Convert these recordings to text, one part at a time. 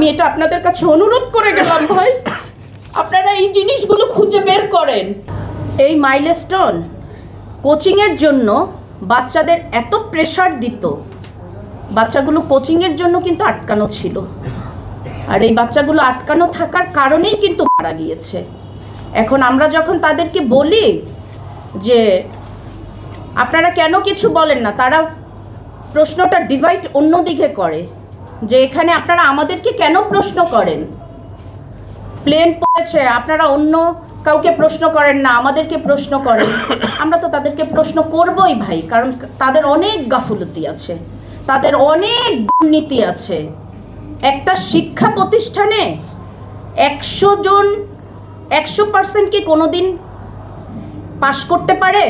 আমি এটা আপনাদের কাছে অনুরোধ করে গেলাম ভাই, আপনারা এই জিনিসগুলো খুঁজে বের করেন। এই মাইলস্টোন কোচিংয়ের জন্য বাচ্চাদের এত প্রেশার দিত, বাচ্চাগুলো কোচিংয়ের জন্য কিন্তু আটকানো ছিল, আর এই বাচ্চাগুলো আটকানো থাকার কারণেই কিন্তু মারা গিয়েছে। এখন আমরা যখন তাদেরকে বলি যে আপনারা কেন কিছু বলেন না, তারা প্রশ্নটা ডিভাইড অন্যদিকে করে যে এখানে আপনারা আমাদেরকে কেন প্রশ্ন করেন, প্লেন পড়েছে আপনারা অন্য কাউকে প্রশ্ন করেন না, আমাদেরকে প্রশ্ন করেন। আমরা তো তাদেরকে প্রশ্ন করবই ভাই, কারণ তাদের অনেক গাফুলতি আছে, তাদের অনেক দুর্নীতি আছে। একটা শিক্ষা প্রতিষ্ঠানে 100 জন 100% কি কোনো দিন পাশ করতে পারে?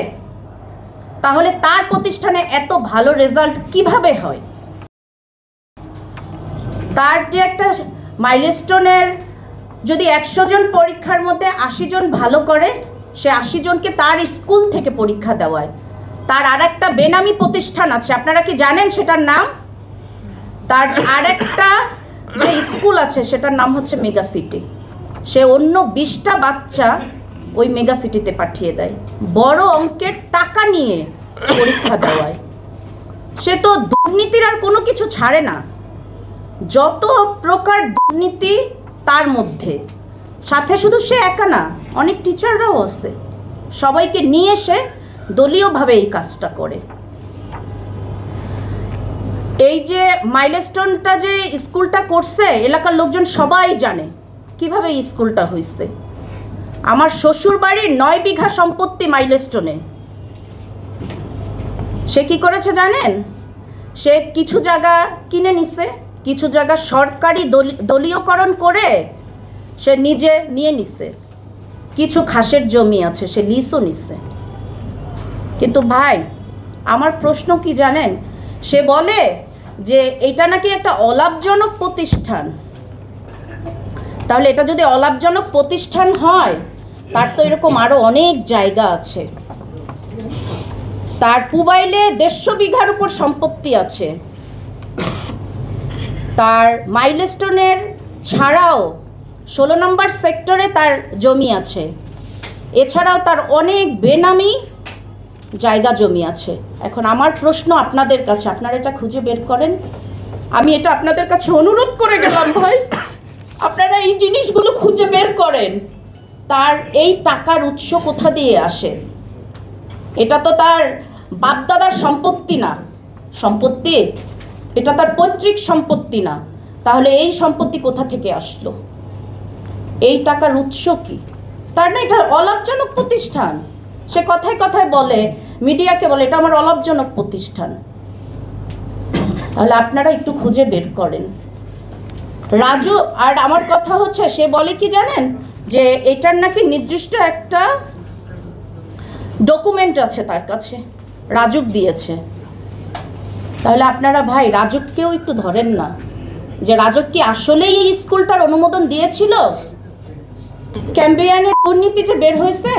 তাহলে তার প্রতিষ্ঠানে এত ভালো রেজাল্ট কিভাবে হয়? তার যে একটা মাইলস্টোনের যদি 100 জন পরীক্ষার মধ্যে 80 জন ভালো করে, সে 80 জনকে তার স্কুল থেকে পরীক্ষা দেওয়ায়। তার আরেকটা বেনামি প্রতিষ্ঠান আছে, আপনারা কি জানেন সেটার নাম? তার আরেকটা যে স্কুল আছে সেটার নাম হচ্ছে মেগা সিটি। সে অন্য 20টা বাচ্চা ওই মেগা সিটিতে পাঠিয়ে দেয়, বড় অঙ্কের টাকা নিয়ে পরীক্ষা দেওয়ায়। সে তো দুর্নীতির আর কোনো কিছু ছাড়ে না, যত প্রকার দুর্নীতি তার মধ্যে। সাথে শুধু সে একা না, অনেক টিচাররাও আছে, সবাইকে নিয়ে সে দলীয়ভাবে এই কাজটা করে। এই যে মাইলস্টোনটা যে স্কুলটা করছে, এলাকার লোকজন সবাই জানে কিভাবে এই স্কুলটা হয়েছে। আমার শ্বশুর বাড়ির 9 বিঘা সম্পত্তি মাইলস্টোনে। সে কি করেছে জানেন? সে কিছু জায়গা কিনে নিছে, কিছু জায়গা সরকারি দলীয়করণ করে সে নিজে নিয়ে নিছে, কিছু খাসের জমি আছে সে লিজও নিছে। কিন্তু ভাই আমার প্রশ্ন কি জানেন, সে বলে যে এটা নাকি একটা অলাভজনক প্রতিষ্ঠান। তাহলে এটা যদি অলাভজনক প্রতিষ্ঠান হয়, তার তো এরকম আরও অনেক জায়গা আছে। তার পুবাইলে 150 বিঘার উপর সম্পত্তি আছে। তার মাইলস্টোনের ছাড়াও 16 নম্বর সেক্টরে তার জমি আছে। এছাড়াও তার অনেক বেনামি জায়গা জমি আছে। এখন আমার প্রশ্ন আপনাদের কাছে, আপনারা এটা খুঁজে বের করেন। আমি এটা আপনাদের কাছে অনুরোধ করে গেলাম ভাই, আপনারা এই জিনিসগুলো খুঁজে বের করেন। তার এই টাকার উৎস কোথা দিয়ে আসে? এটা তো তার বাপদাদার সম্পত্তি না, সম্পত্তি এটা তার পৈতৃক সম্পত্তি না। তাহলে এই সম্পত্তি কোথা থেকে আসলো? এই টাকার উৎস কি? তার না এটা অলাভজনক প্রতিষ্ঠান। সে কথায় কথায় বলে, মিডিয়াকে বলে এটা আমার অলাভজনক প্রতিষ্ঠান। তাহলে আপনারা একটু খুঁজে বের করেন। রাজু আর আমার কথা হচ্ছে, সে বলে কি জানেন, যে এটার নাকি নির্দিষ্ট একটা ডকুমেন্ট আছে তার কাছে, রাজুক দিয়েছে। তাহলে আপনারা ভাই রাজুককেও একটু ধরেন না, যে রাজুক কি আসলেই এই স্কুলটার অনুমোদন দিয়েছিল? ক্যাম্বিয়ানের দুর্নীতি যে বের হয়েছে,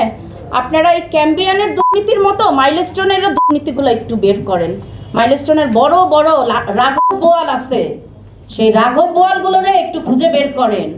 আপনারা এই ক্যাম্বিয়ানের দুর্নীতির মতো মাইলস্টোনেরও দুর্নীতিগুলো একটু বের করেন। মাইলস্টোনের বড় বড় রাঘব বোয়াল আছে, সেই রাঘব বোয়ালগুলোরে একটু খুঁজে বের করেন।